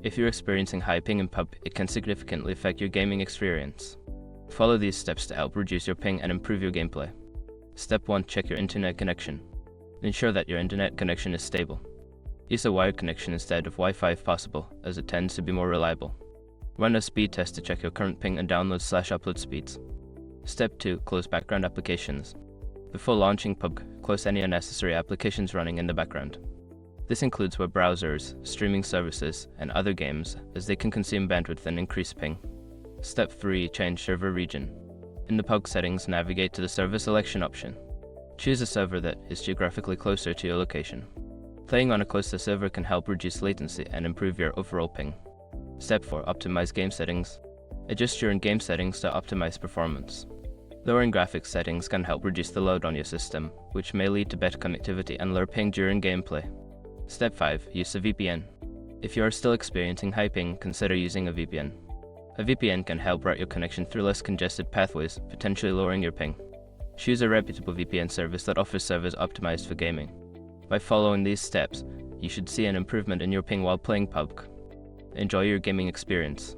If you're experiencing high ping in PUBG, it can significantly affect your gaming experience. Follow these steps to help reduce your ping and improve your gameplay. Step 1. Check your internet connection. Ensure that your internet connection is stable. Use a wired connection instead of Wi-Fi if possible, as it tends to be more reliable. Run a speed test to check your current ping and download/upload speeds. Step 2. Close background applications. Before launching PUBG, close any unnecessary applications running in the background. This includes web browsers, streaming services, and other games, as they can consume bandwidth and increase ping. Step 3. Change server region. In the PUBG settings, navigate to the server selection option. Choose a server that is geographically closer to your location. Playing on a closer server can help reduce latency and improve your overall ping. Step 4. Optimize game settings. Adjust your in-game settings to optimize performance. Lowering graphics settings can help reduce the load on your system, which may lead to better connectivity and lower ping during gameplay. Step 5. Use a VPN. If you are still experiencing high ping, consider using a VPN. A VPN can help route your connection through less congested pathways, potentially lowering your ping. Choose a reputable VPN service that offers servers optimized for gaming. By following these steps, you should see an improvement in your ping while playing PUBG. Enjoy your gaming experience.